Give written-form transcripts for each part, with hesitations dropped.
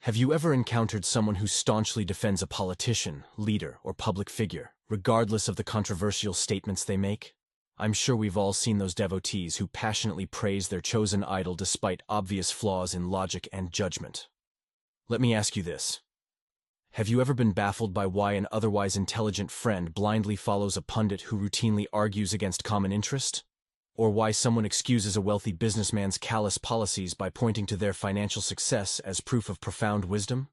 Have you ever encountered someone who staunchly defends a politician, leader, or public figure, regardless of the controversial statements they make? I'm sure we've all seen those devotees who passionately praise their chosen idol despite obvious flaws in logic and judgment. Let me ask you this. Have you ever been baffled by why an otherwise intelligent friend blindly follows a pundit who routinely argues against common interest? Or why someone excuses a wealthy businessman's callous policies by pointing to their financial success as proof of profound wisdom?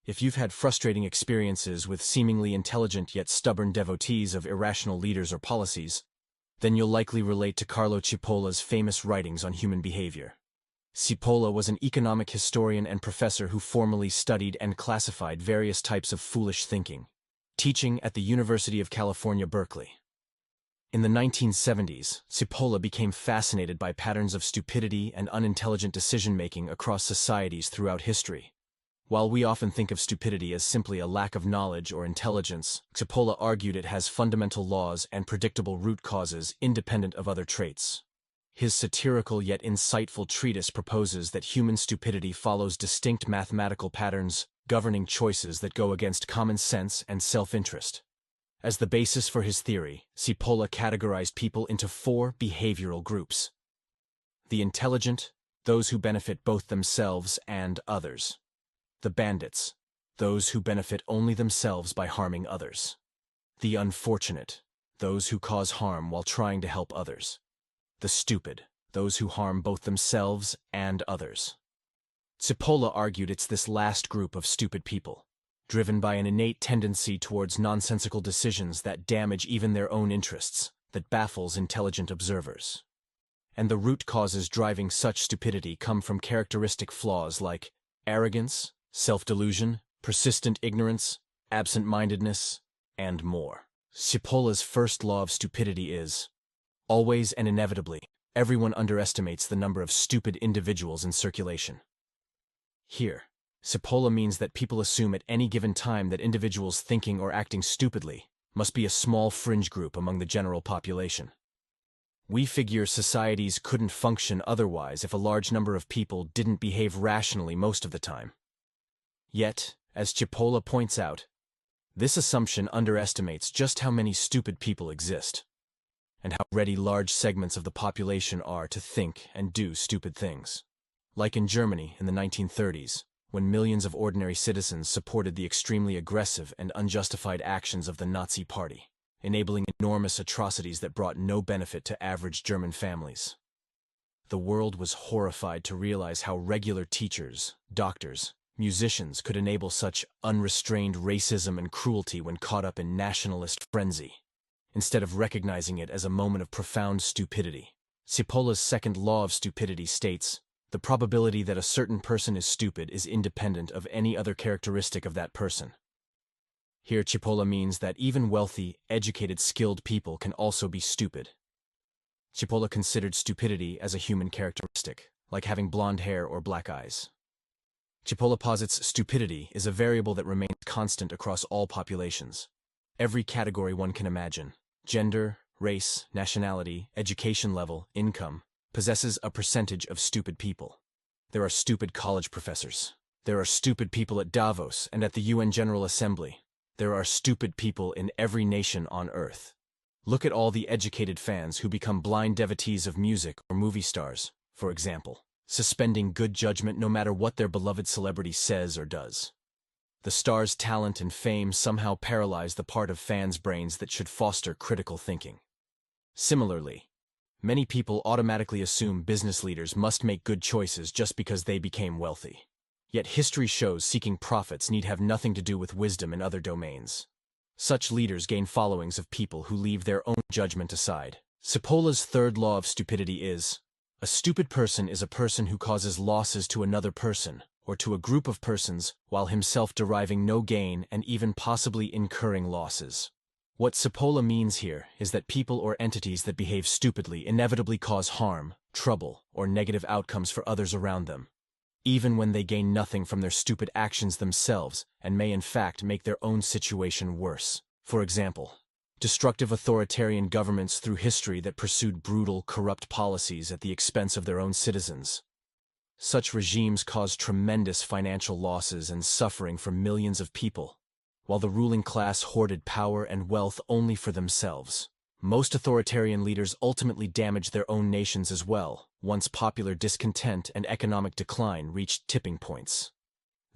If you've had frustrating experiences with seemingly intelligent yet stubborn devotees of irrational leaders or policies, then you'll likely relate to Carlo Cipolla's famous writings on human behavior. Cippola was an economic historian and professor who formally studied and classified various types of foolish thinking, teaching at the University of California, Berkeley. In the 1970s, Cippola became fascinated by patterns of stupidity and unintelligent decision-making across societies throughout history. While we often think of stupidity as simply a lack of knowledge or intelligence, Cippola argued it has fundamental laws and predictable root causes independent of other traits. His satirical yet insightful treatise proposes that human stupidity follows distinct mathematical patterns governing choices that go against common sense and self-interest. As the basis for his theory, Cippola categorized people into four behavioral groups. The intelligent, those who benefit both themselves and others. The bandits, those who benefit only themselves by harming others. The unfortunate, those who cause harm while trying to help others. The stupid, those who harm both themselves and others. Cippola argued it's this last group of stupid people, driven by an innate tendency towards nonsensical decisions that damage even their own interests, that baffles intelligent observers. And the root causes driving such stupidity come from characteristic flaws like arrogance, self-delusion, persistent ignorance, absent-mindedness, and more. Cipolla's first law of stupidity is, always and inevitably, everyone underestimates the number of stupid individuals in circulation. Here, Cippola means that people assume at any given time that individuals thinking or acting stupidly must be a small fringe group among the general population. We figure societies couldn't function otherwise if a large number of people didn't behave rationally most of the time. Yet, as Cippola points out, this assumption underestimates just how many stupid people exist, and how ready large segments of the population are to think and do stupid things. Like in Germany in the 1930s, when millions of ordinary citizens supported the extremely aggressive and unjustified actions of the Nazi Party, enabling enormous atrocities that brought no benefit to average German families. The world was horrified to realize how regular teachers, doctors, musicians could enable such unrestrained racism and cruelty when caught up in nationalist frenzy, instead of recognizing it as a moment of profound stupidity. Cipolla's second law of stupidity states, the probability that a certain person is stupid is independent of any other characteristic of that person. Here Cippola means that even wealthy, educated, skilled people can also be stupid. Cippola considered stupidity as a human characteristic, like having blonde hair or black eyes. Cippola posits stupidity is a variable that remains constant across all populations. Every category one can imagine, gender, race, nationality, education level, income, possesses a percentage of stupid people. There are stupid college professors. There are stupid people at Davos and at the UN General Assembly. There are stupid people in every nation on Earth. Look at all the educated fans who become blind devotees of music or movie stars, for example, suspending good judgment no matter what their beloved celebrity says or does. The star's talent and fame somehow paralyze the part of fans' brains that should foster critical thinking. Similarly, many people automatically assume business leaders must make good choices just because they became wealthy. Yet history shows seeking profits need have nothing to do with wisdom in other domains. Such leaders gain followings of people who leave their own judgment aside. Cipolla's third law of stupidity is, a stupid person is a person who causes losses to another person, or to a group of persons, while himself deriving no gain and even possibly incurring losses. What Cippola means here is that people or entities that behave stupidly inevitably cause harm, trouble, or negative outcomes for others around them, even when they gain nothing from their stupid actions themselves and may in fact make their own situation worse. For example, destructive authoritarian governments through history that pursued brutal, corrupt policies at the expense of their own citizens. Such regimes cause tremendous financial losses and suffering for millions of people, while the ruling class hoarded power and wealth only for themselves. Most authoritarian leaders ultimately damage their own nations as well, once popular discontent and economic decline reached tipping points.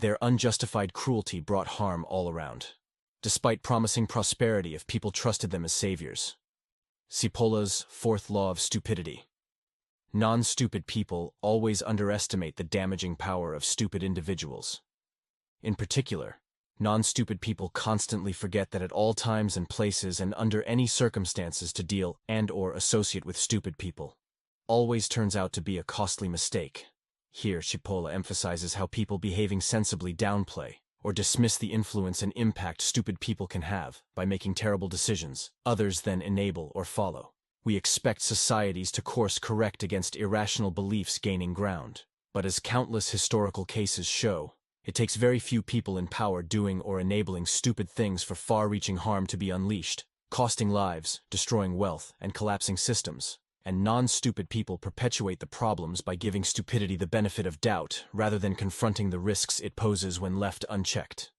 Their unjustified cruelty brought harm all around, despite promising prosperity if people trusted them as saviors. Cipolla's fourth law of stupidity. Non-stupid people always underestimate the damaging power of stupid individuals. In particular, non-stupid people constantly forget that at all times and places and under any circumstances to deal and/or associate with stupid people always turns out to be a costly mistake. Here, Cippola emphasizes how people behaving sensibly downplay or dismiss the influence and impact stupid people can have by making terrible decisions others then enable or follow. We expect societies to course correct against irrational beliefs gaining ground, but as countless historical cases show, it takes very few people in power doing or enabling stupid things for far-reaching harm to be unleashed, costing lives, destroying wealth, and collapsing systems. And non-stupid people perpetuate the problems by giving stupidity the benefit of doubt rather than confronting the risks it poses when left unchecked.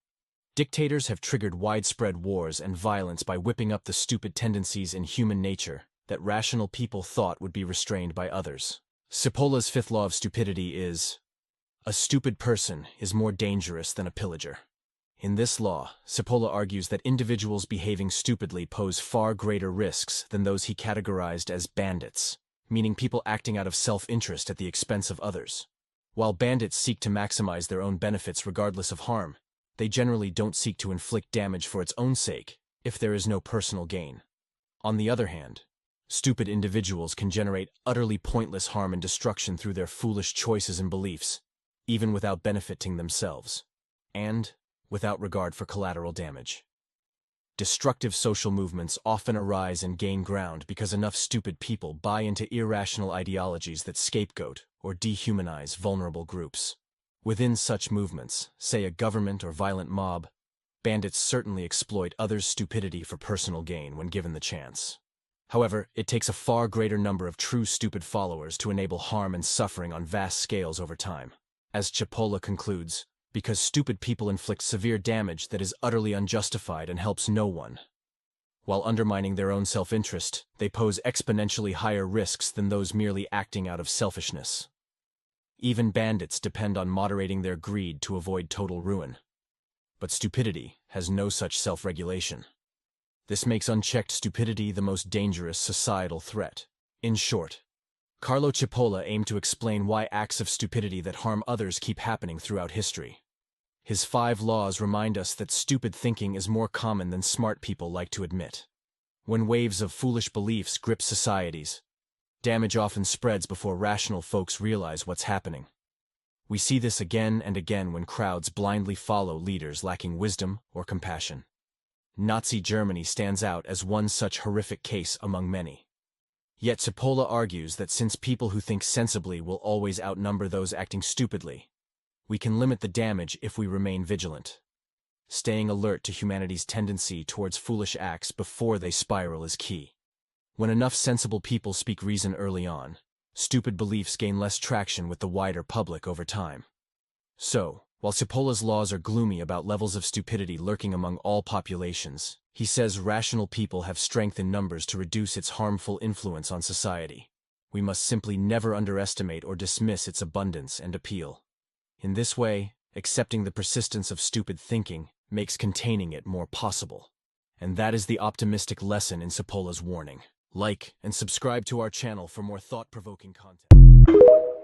Dictators have triggered widespread wars and violence by whipping up the stupid tendencies in human nature that rational people thought would be restrained by others. Cipolla's fifth law of stupidity is: a stupid person is more dangerous than a pillager. In this law, Cippola argues that individuals behaving stupidly pose far greater risks than those he categorized as bandits, meaning people acting out of self-interest at the expense of others. While bandits seek to maximize their own benefits regardless of harm, they generally don't seek to inflict damage for its own sake if there is no personal gain. On the other hand, stupid individuals can generate utterly pointless harm and destruction through their foolish choices and beliefs, even without benefiting themselves, and without regard for collateral damage. Destructive social movements often arise and gain ground because enough stupid people buy into irrational ideologies that scapegoat or dehumanize vulnerable groups. Within such movements, say a government or violent mob, bandits certainly exploit others' stupidity for personal gain when given the chance. However, it takes a far greater number of true stupid followers to enable harm and suffering on vast scales over time. As Cippola concludes, because stupid people inflict severe damage that is utterly unjustified and helps no one. While undermining their own self-interest, they pose exponentially higher risks than those merely acting out of selfishness. Even bandits depend on moderating their greed to avoid total ruin. But stupidity has no such self-regulation. This makes unchecked stupidity the most dangerous societal threat. In short, Carlo Cippola aimed to explain why acts of stupidity that harm others keep happening throughout history. His 5 laws remind us that stupid thinking is more common than smart people like to admit. When waves of foolish beliefs grip societies, damage often spreads before rational folks realize what's happening. We see this again and again when crowds blindly follow leaders lacking wisdom or compassion. Nazi Germany stands out as one such horrific case among many. Yet Cippola argues that since people who think sensibly will always outnumber those acting stupidly, we can limit the damage if we remain vigilant. Staying alert to humanity's tendency towards foolish acts before they spiral is key. When enough sensible people speak reason early on, stupid beliefs gain less traction with the wider public over time. So, while Cipolla's laws are gloomy about levels of stupidity lurking among all populations, he says rational people have strength in numbers to reduce its harmful influence on society. We must simply never underestimate or dismiss its abundance and appeal. In this way, accepting the persistence of stupid thinking makes containing it more possible. And that is the optimistic lesson in Cipolla's warning. Like and subscribe to our channel for more thought-provoking content.